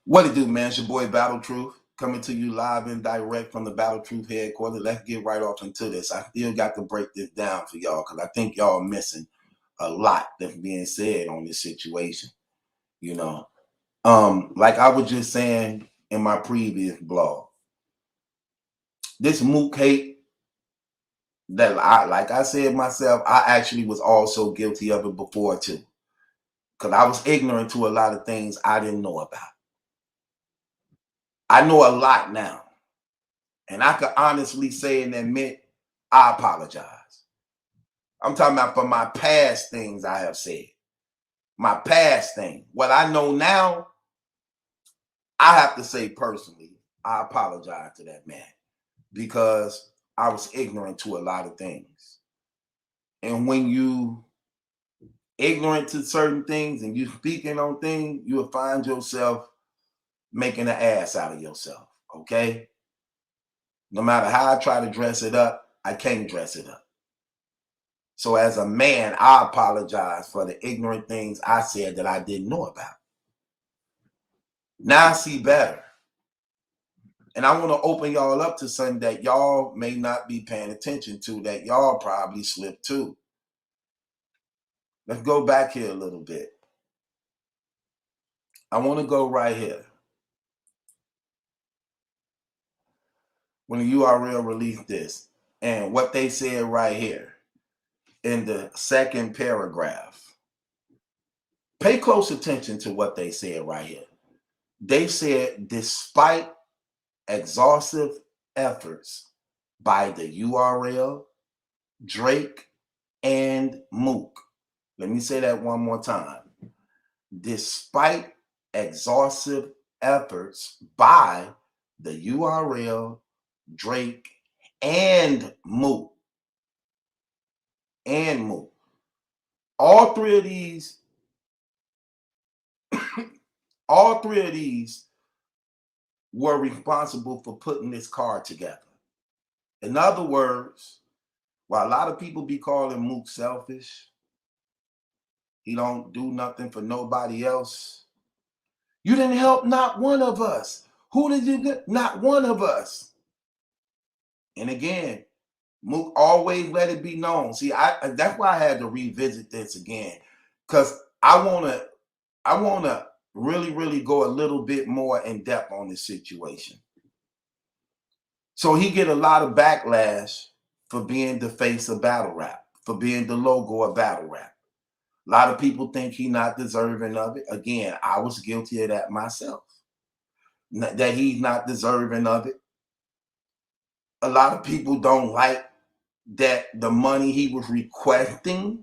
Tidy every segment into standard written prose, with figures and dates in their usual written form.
What it do, man? It's your boy Battle Truth coming to you live and direct from the Battle Truth headquarters. Let's get right off into this. I still got to break this down for y'all because I think y'all are missing a lot that's being said on this situation. You know, like I was just saying in my previous blog, this Mook hate that like I said myself, I actually was also guilty of it before too, because I was ignorant to a lot of things I didn't know about. I know a lot now. And I could honestly say and admit, I apologize. I'm talking about for my past things I have said. My past thing. What I know now, I have to say personally, I apologize to that man because I was ignorant to a lot of things. And when you ignorant to certain things and you speaking on things, you will find yourself making an ass out of yourself. Okay? No matter how I try to dress it up, I can't dress it up. So as a man, I apologize for the ignorant things I said that I didn't know about. Now I see better. And I want to open y'all up to something that y'all may not be paying attention to, that y'all probably slipped to. Let's go back here a little bit. I want to go right here. When the URL released this, and what they said right here in the second paragraph. Pay close attention to what they said right here. They said, despite exhaustive efforts by the URL, Drake, and Mook. Let me say that one more time. Despite exhaustive efforts by the URL, Drake, and Mook. And Mook. All three of these were responsible for putting this card together. In other words, while a lot of people be calling Mook selfish, he don't do nothing for nobody else. You didn't help not one of us. Who did you get? Not one of us. And again, Mook always let it be known. See, that's why I had to revisit this again, because I wanna really go a little bit more in depth on this situation. So he get a lot of backlash for being the face of battle rap, for being the logo of battle rap. A lot of people think he not deserving of it. Again, I was guilty of that myself, that he's not deserving of it. A lot of people don't like that the money he was requesting,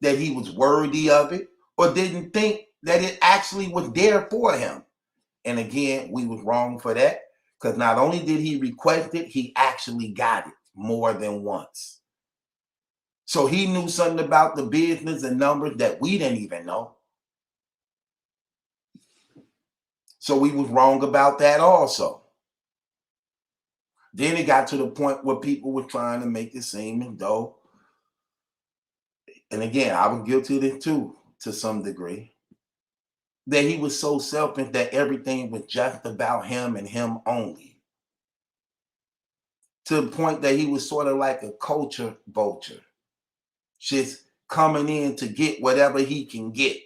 that he was worthy of it, or didn't think that it actually was there for him. And again, we was wrong for that, because not only did he request it, he actually got it more than once. So he knew something about the business and numbers that we didn't even know. So we was wrong about that also. Then it got to the point where people were trying to make it seem as though, and again, I was guilty of it too, to some degree, that he was so selfish that everything was just about him and him only. To the point that he was sort of like a culture vulture, just coming in to get whatever he can get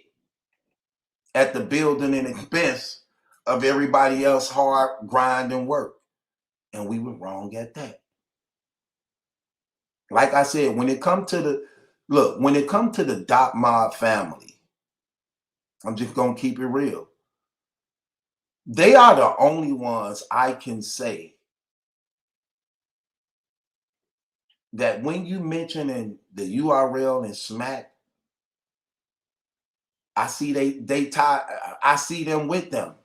at the building and expense of everybody else hard grind and work. And we were wrong at that. Like I said, when it comes to the Dot Mob family, I'm just gonna keep it real. They are the only ones I can say that when you mention in the URL and Smack, I see they tie. I see them with them.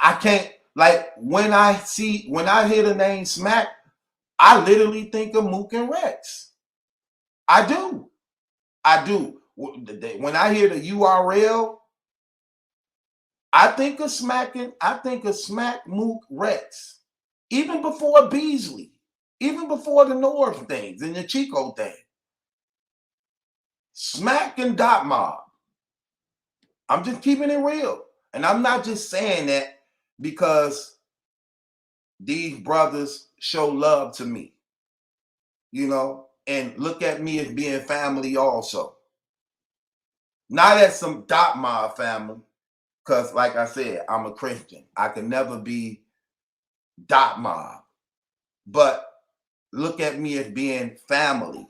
I can't, like, when I hear the name Smack, I literally think of Mook and Rex. I do. When I hear the URL, I think of Smack, Mook, Rex. Even before Beasley, even before the North things and the Chico thing. Smack and Dot Mob. I'm just keeping it real. And I'm not just saying that because these brothers show love to me, you know, and look at me as being family also. Not as some dot mob family, because like I said, I'm a Christian. I can never be dot mob. But look at me as being family,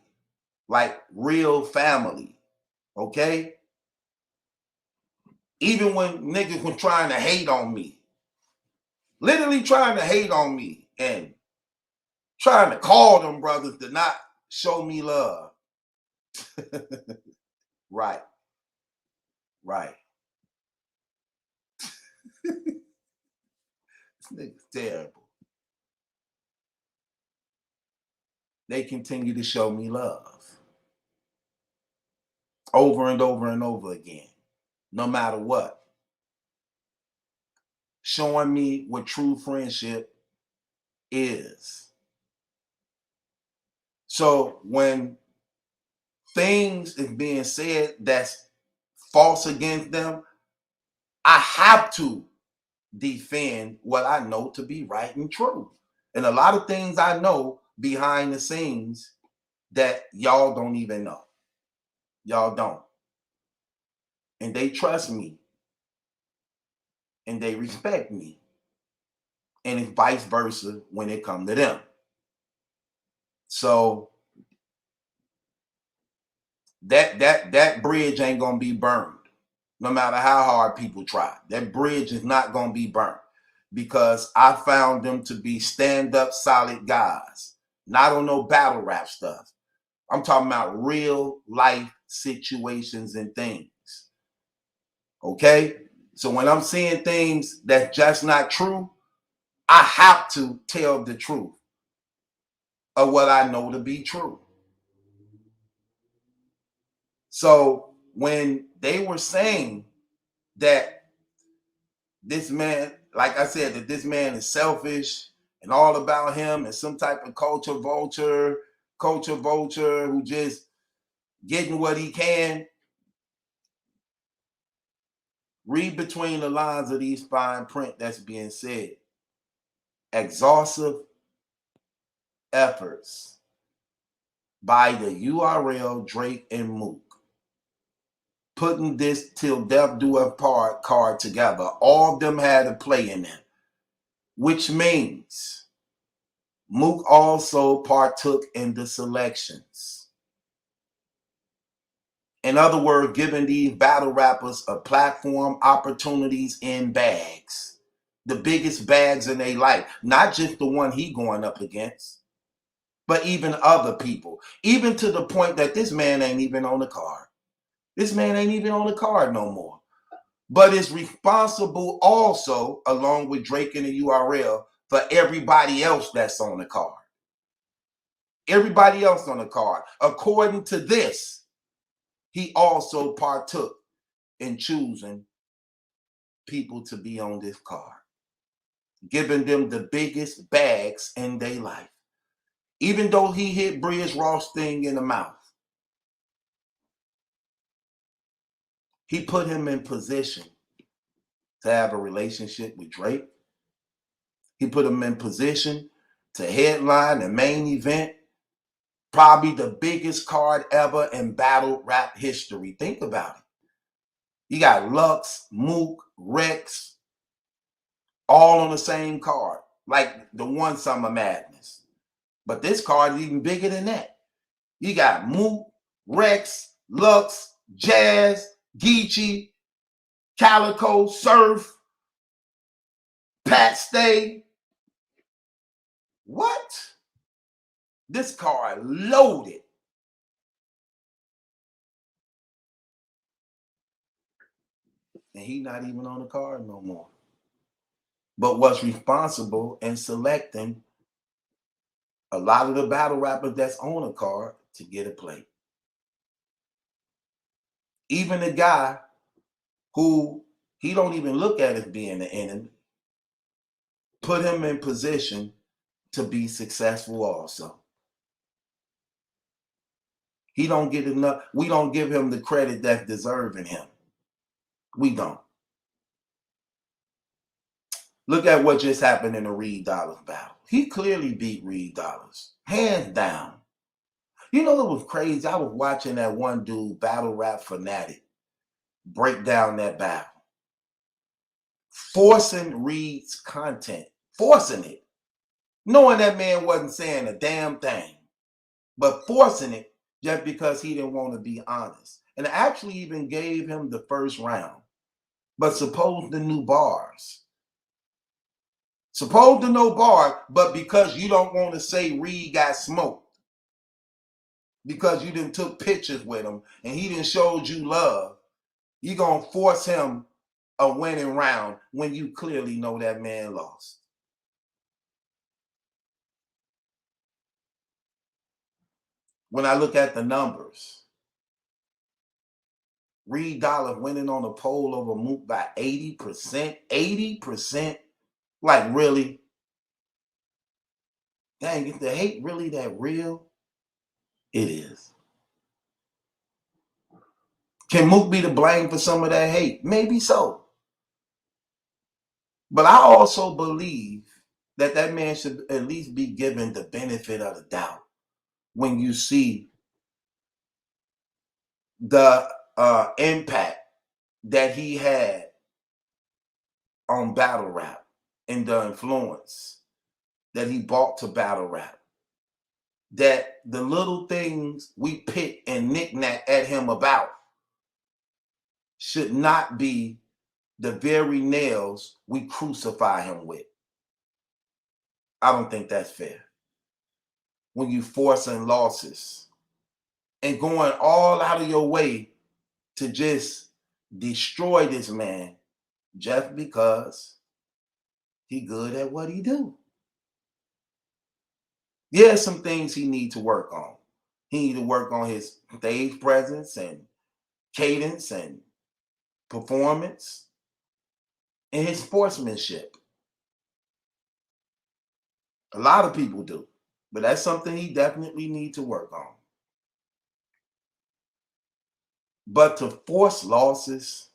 like real family. Okay? Even when niggas were trying to hate on me, literally trying to hate on me and trying to call them brothers to not show me love. Right. Right. This nigga's terrible. They continue to show me love over and over and over again, no matter what. Showing me what true friendship is. So when things is being said that's false against them, I have to defend what I know to be right and true. And a lot of things I know behind the scenes that y'all don't even know. Y'all don't. And they trust me. And they respect me. And it's vice versa when it comes to them. So that bridge ain't gonna be burned. No matter how hard people try. That bridge is not gonna be burnt. Because I found them to be stand-up solid guys. Not on no battle rap stuff. I'm talking about real life situations and things. Okay? So when I'm seeing things that's just not true, I have to tell the truth of what I know to be true. So when they were saying that this man, like I said, that this man is selfish and all about him and some type of culture vulture who just getting what he can, read between the lines of these fine print that's being said. Exhaustive efforts by the URL Drake and Mook, putting this till death do us part card together. All of them had a play in it, which means Mook also partook in the selections. In other words, giving these battle rappers a platform, opportunities, and bags. The biggest bags in their life. Not just the one he going up against, but even other people. Even to the point that this man ain't even on the card. This man ain't even on the card no more. But is responsible also, along with Drake and the URL, for everybody else that's on the card. Everybody else on the card. According to this, he also partook in choosing people to be on this card, giving them the biggest bags in their life. Even though he hit Bridge Ross thing in the mouth, he put him in position to have a relationship with Drake. He put him in position to headline the main event, probably the biggest card ever in battle rap history. Think about it. You got Lux, Mook, Rex, all on the same card, like the one Summer Madness. But this card is even bigger than that. You got Mook, Rex, Lux, Jazz, Geechee, Calico, Surf, Pat Stay. What? This card loaded. And he not even on the card no more. But was responsible in selecting a lot of the battle rappers that's on the card to get a play. Even the guy who he don't even look at as being the enemy, put him in position to be successful also. He don't get enough. We don't give him the credit that's deserving him. We don't. Look at what just happened in the Reed Dollars battle. He clearly beat Reed Dollars, hands down. You know what was crazy? I was watching that one dude, Battle Rap Fanatic, break down that battle, forcing Reed's content, forcing it, knowing that man wasn't saying a damn thing, but forcing it just because he didn't want to be honest. And actually even gave him the first round. But suppose the new bars. Suppose the no bar, but because you don't want to say Reed got smoked, because you didn't took pictures with him and he didn't showed you love, you gonna force him a winning round when you clearly know that man lost. When I look at the numbers, Reed Dollar winning on the poll over Mook by 80%. 80%? Like, really? Dang, is the hate really that real? It is. Can Mook be to blame for some of that hate? Maybe so. But I also believe that that man should at least be given the benefit of the doubt when you see the impact that he had on battle rap and the influence that he brought to battle rap. That the little things we pick and knick-knack at him about should not be the very nails we crucify him with. I don't think that's fair. When you forcing losses and going all out of your way to just destroy this man just because he good at what he do. Yeah, some things he need to work on. He need to work on his stage presence and cadence and performance and his sportsmanship. A lot of people do, but that's something he definitely need to work on. But to force losses,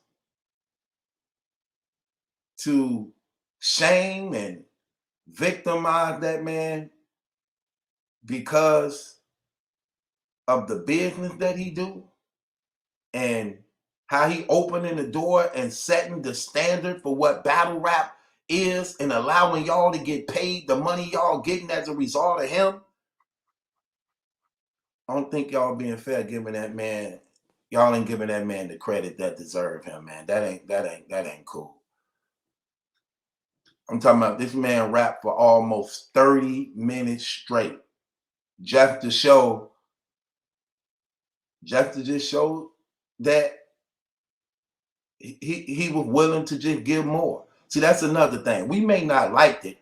to shame and victimize that man because of the business that he do and how he opening the door and setting the standard for what battle rap is and allowing y'all to get paid the money y'all getting as a result of him. I don't think y'all being fair giving that man, y'all ain't giving that man the credit that deserve him, man. That ain't cool. I'm talking about this man rapped for almost 30 minutes straight. Just to just show that he was willing to just give more. See, that's another thing. We may not like it,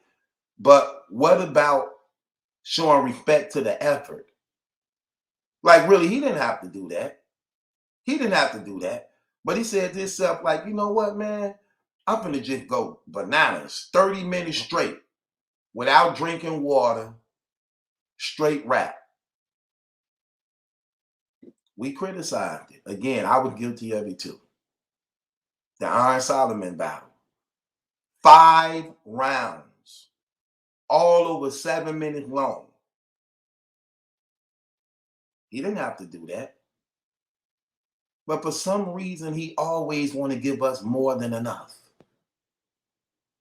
but what about showing respect to the effort? Like, really, he didn't have to do that. He didn't have to do that. But he said to himself, like, you know what, man? I'm gonna just go bananas, 30 minutes straight, without drinking water, straight rap. We criticized it. Again, I was guilty of it too. The Iron Solomon battle. 5 rounds, all over 7 minutes long. He didn't have to do that. But for some reason, he always want to give us more than enough.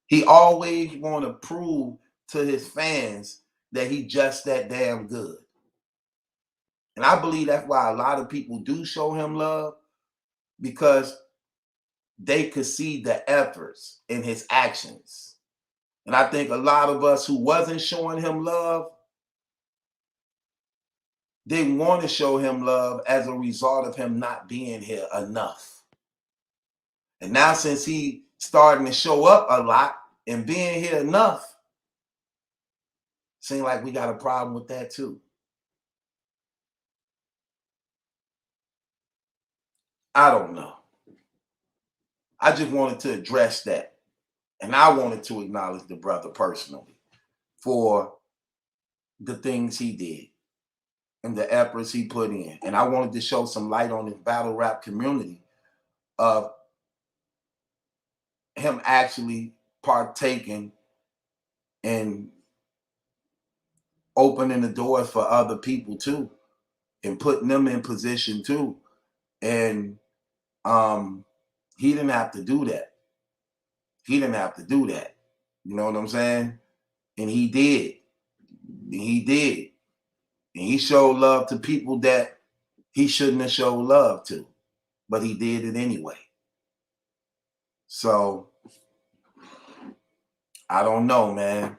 He always want to prove to his fans that he just that damn good. And I believe that's why a lot of people do show him love, because they could see the efforts in his actions. And I think a lot of us who wasn't showing him love didn't want to show him love as a result of him not being here enough. And now since he starting to show up a lot and being here enough, seems like we got a problem with that too. I don't know. I just wanted to address that. And I wanted to acknowledge the brother personally for the things he did and the efforts he put in. And I wanted to show some light on this battle rap community of him actually partaking and opening the doors for other people too, and putting them in position too. And he didn't have to do that. He didn't have to do that. You know what I'm saying? And he did. And he did. And he showed love to people that he shouldn't have showed love to, but he did it anyway. So I don't know, man.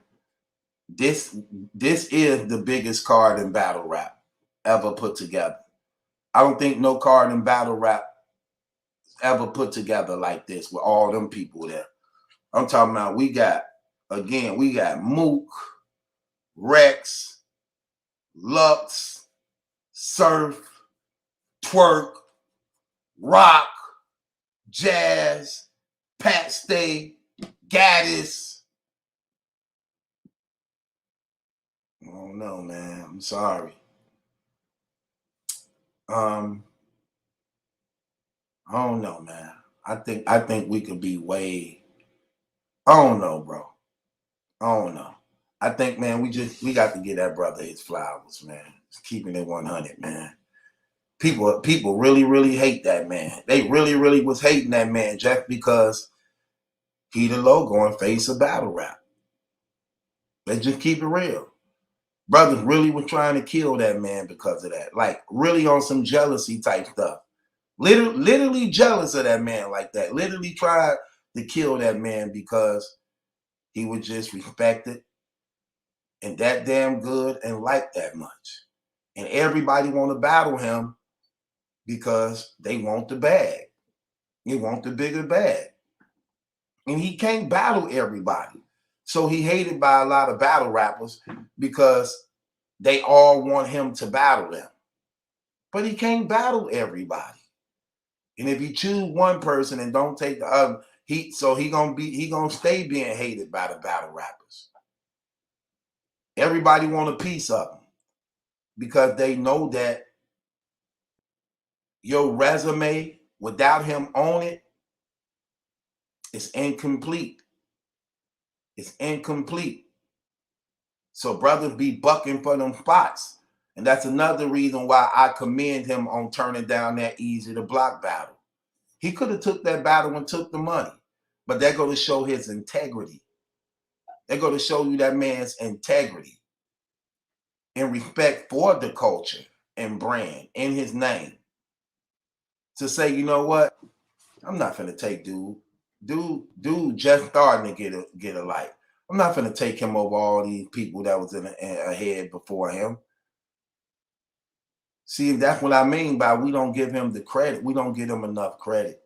This is the biggest card in battle rap ever put together. I don't think no card in battle rap ever put together like this with all them people there. I'm talking about we got Mook, Rex, Lux, Surf, Twerk, Rock, Jazz, Pat Stay, Gaddis. I don't know, man. I'm sorry. I don't know, man. I think we could be way. I don't know, bro. I don't know. I think, man, we got to give that brother his flowers, man. Just keeping it 100, man. People really, really hate that man. They really, really was hating that man just because he the logo and face of battle rap. Let's just keep it real. Brothers really was trying to kill that man because of that. Like, really on some jealousy type stuff. Literally jealous of that man like that. Literally tried to kill that man because he was just respected and that damn good and liked that much. And everybody want to battle him because they want the bag. They want the bigger bag. And he can't battle everybody. So he hated by a lot of battle rappers because they all want him to battle them. But he can't battle everybody. And if you choose one person and don't take the other, he gonna stay being hated by the battle rappers. Everybody want a piece of him because they know that your resume without him on it is incomplete. It's incomplete. So brothers be bucking for them spots. And that's another reason why I commend him on turning down that Easy to Block battle. He could have took that battle and took the money, but they're going to show his integrity. They're going to show you that man's integrity and respect for the culture and brand and his name. To say, you know what? I'm not going to take dude. Dude just starting to get a light. I'm not going to take him over all these people that was ahead before him. See, that's what I mean by we don't give him the credit. We don't give him enough credit.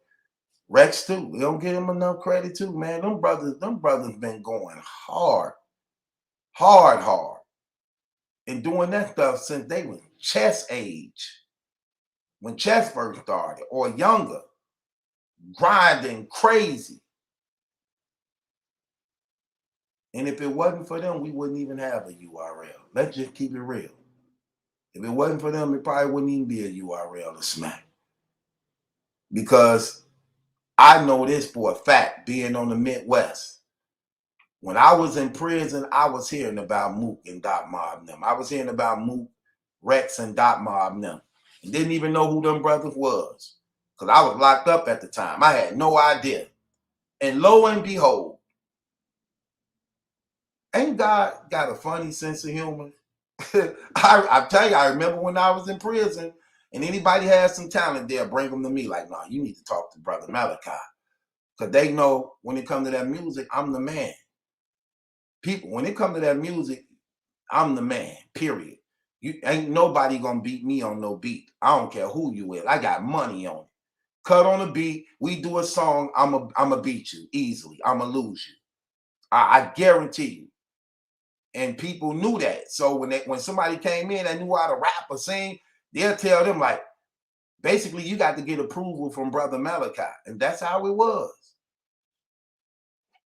Rex too. We don't give him enough credit too, man. Them brothers been going hard. And doing that stuff since they was chess age. When chess first started, or younger. Grinding crazy. And if it wasn't for them, we wouldn't even have a URL. Let's just keep it real. If it wasn't for them, it probably wouldn't even be a URL to smack. Because I know this for a fact, being on the Midwest. When I was in prison, I was hearing about Mook and Dot Mob and them. I was hearing about Mook, Rex, and Dot Mob and them. And didn't even know who them brothers was. Because I was locked up at the time. I had no idea. And lo and behold, ain't God got a funny sense of humor? I tell you, I remember when I was in prison and anybody has some talent there, bring them to me. Like, no, you need to talk to Brother Malachi. Because they know when it comes to that music, I'm the man. People, when it comes to that music, I'm the man, period. You ain't nobody gonna beat me on no beat. I don't care who you with. I got money on it. Cut on a beat, we do a song, I'ma beat you easily. I'ma lose you. I guarantee you. And people knew that. So when somebody came in that knew how to rap or sing, they'll tell them like, basically, you got to get approval from Brother Malachi. And that's how it was.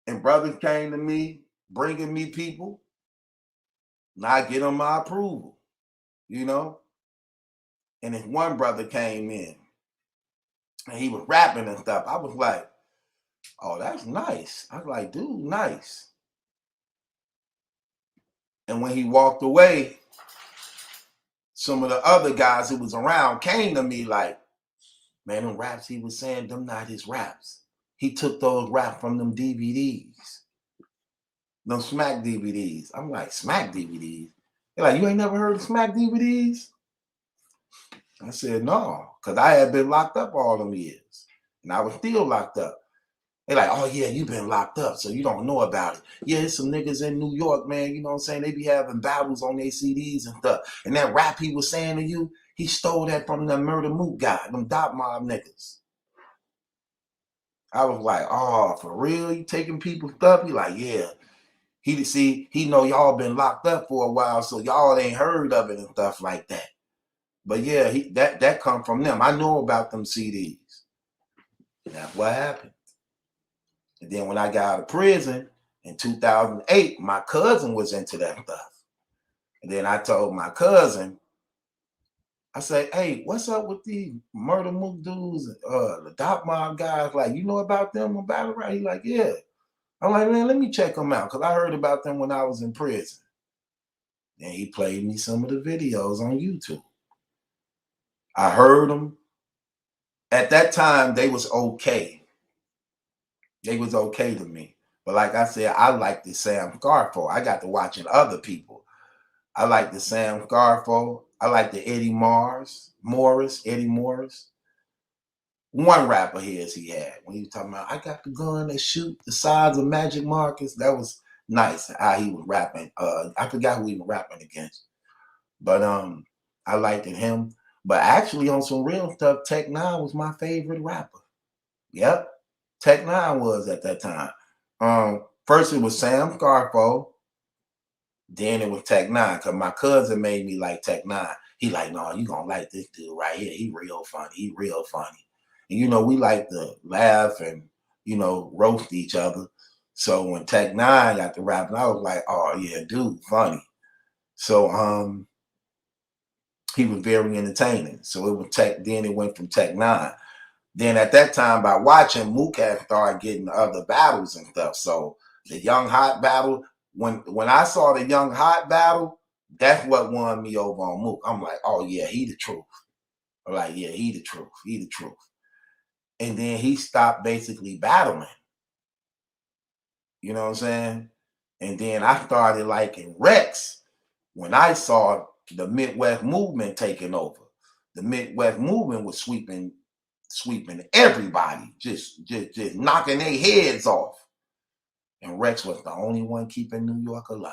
And brothers came to me, bringing me people, and I get them my approval, you know? And if one brother came in, and he was rapping and stuff, I was like, Oh, that's nice. I was like, dude, nice. And when he walked away, some of the other guys who was around came to me like, man, them raps he was saying, them not his raps. He took those raps from them DVDs, them Smack DVDs. I'm like, Smack DVDs? They're like, you ain't never heard of Smack DVDs? I said, no, because I had been locked up all them years. And I was still locked up. They're like, oh yeah, you been locked up, so you don't know about it. Yeah, there's some niggas in New York, man, you know what I'm saying? They be having battles on their CDs and stuff. And that rap he was saying to you, he stole that from that Murder Mook guy, them Dot Mob niggas. I was like, oh, for real? You taking people's stuff? He like, yeah. He know y'all been locked up for a while, so y'all ain't heard of it and stuff like that. But yeah, that come from them. I know about them CDs. That's what happened. And then when I got out of prison in 2008, my cousin was into that stuff. And then I told my cousin, I said, hey, what's up with these Murder Mook dudes, the Dot Mob guys? Like, you know about them on Battle Rap? He like, yeah. I'm like, man, let me check them out, because I heard about them when I was in prison. And he played me some of the videos on YouTube. I heard them. At that time, they was okay. They was okay to me. But like I said, I like the Sam Scarfo. I got to watching other people. I like the Sam Scarfo. I like the Eddie Morris. One rapper his he had when he was talking about, I got the gun that shoot the size of Magic Marcus. That was nice how he was rapping. I forgot who he was rapping against. But I liked him. But actually on some real stuff, Tech Nine was my favorite rapper. Yep. Tech Nine was at that time. First it was Sam Scarfo. Then it was Tech Nine, because my cousin made me like Tech Nine. He like, no, you gonna like this dude right here. He real funny. He real funny. And you know, we like to laugh and, you know, roast each other. So when Tech Nine got to rapping, I was like, oh yeah, dude, funny. So he was very entertaining. So it was then it went from Tech Nine. Then at that time, by watching, Mook had started getting other battles and stuff. So the Young Hot battle, when I saw the Young Hot battle, that's what won me over on Mook. I'm like, oh yeah, he the truth. I'm like, yeah, he the truth. He the truth. And then he stopped basically battling. You know what I'm saying? And then I started liking Rex when I saw the Midwest movement taking over. The Midwest movement was sweeping everybody, just knocking their heads off. And Rex was the only one keeping New York alive.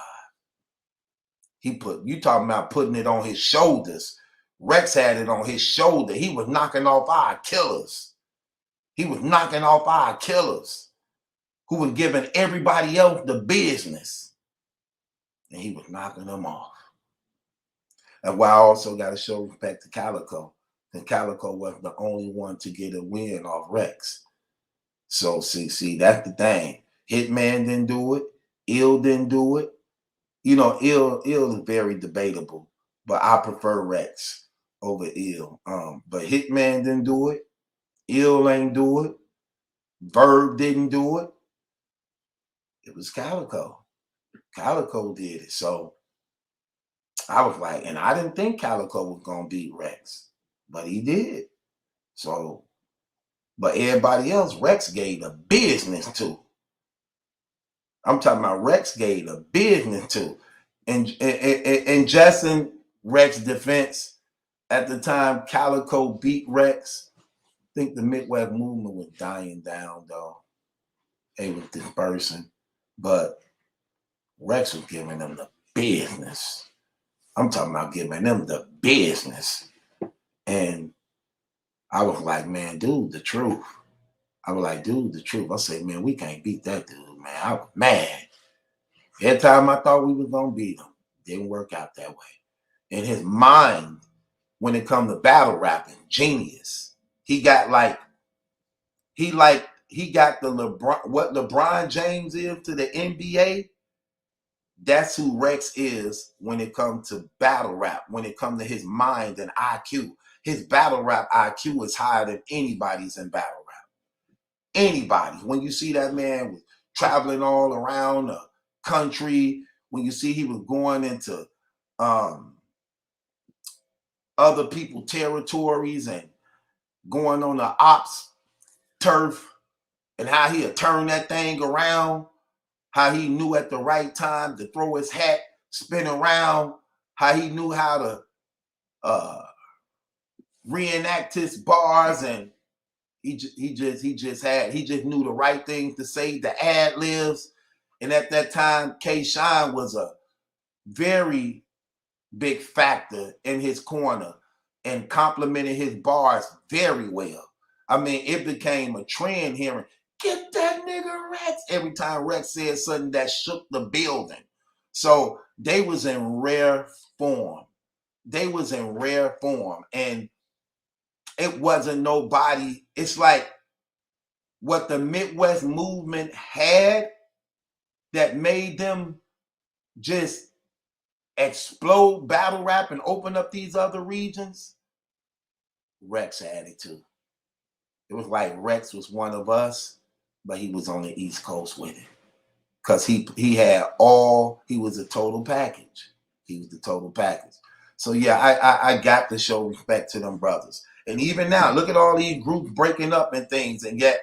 You talking about putting it on his shoulders. Rex had it on his shoulder. He was knocking off our killers. He was knocking off our killers who was giving everybody else the business. And he was knocking them off. And why I also got to show respect to Calico. And Calico was the only one to get a win off Rex. So see, that's the thing. Hitman didn't do it. Ill didn't do it. You know, Ill is very debatable, but I prefer Rex over Ill. But Hitman didn't do it. Ill ain't do it. Verb didn't do it. It was Calico. Calico did it. So I was like, and I didn't think Calico was gonna beat Rex, but he did. So, but everybody else, Rex gave the business to. I'm talking about Rex gave the business to. And just in Rex defense, at the time Calico beat Rex, I think the Midwest movement was dying down though. They was dispersing. But Rex was giving them the business. I'm talking about giving them the business. And I was like, man, dude, the truth. I was like, dude, the truth. I said, man, we can't beat that dude, man. I was mad. Every time I thought we was gonna beat him, didn't work out that way. In his mind, when it comes to battle rapping, genius. He got he got the LeBron, what LeBron James is to the NBA. That's who Rex is when it comes to battle rap, when it comes to his mind and IQ. His battle rap IQ is higher than anybody's in battle rap. anybody. When you see that man was traveling all around the country, when you see he was going into other people's territories and going on the ops turf, and how he had turned that thing around, how he knew at the right time to throw his hat, spin around, how he knew how to reenact his bars, and he just knew the right things to say, the ad libs. And at that time, K-Shine was a very big factor in his corner and complimented his bars very well. I mean, it became a trend hearing, "Get that nigga Rex," every time Rex said something that shook the building. So they was in rare form. They was in rare form. And it wasn't nobody. It's like what the Midwest movement had that made them just explode battle rap and open up these other regions. Rex had it too. It was like Rex was one of us, but he was on the East Coast with it. Because he was a total package. He was the total package. So yeah, I got to show respect to them brothers. And even now, look at all these groups breaking up and things, and yet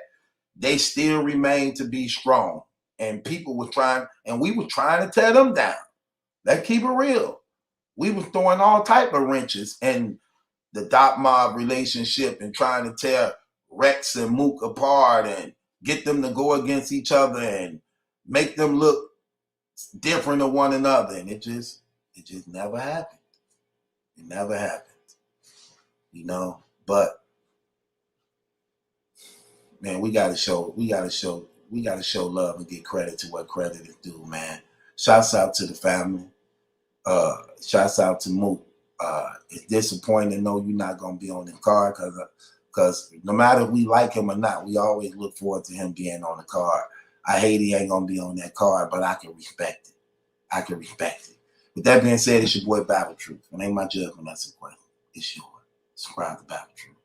they still remain to be strong. And people were trying, and we were trying to tear them down. Let's keep it real. We were throwing all type of wrenches in the Dot Mob relationship and trying to tear Rex and Mook apart and get them to go against each other and make them look different to one another. And it just never happened. It never happened. You know, but man, we gotta show love and get credit to what credit is due, man. Shouts out to the family. Shouts out to Mook. It's disappointing to know you're not gonna be on the card, because no matter if we like him or not, we always look forward to him being on the card. I hate he ain't gonna be on that card, but I can respect it. I can respect it. With that being said, it's your boy Battle Truth. It ain't my judgment, that's a question. It's yours. Subscribe to Battle Truth.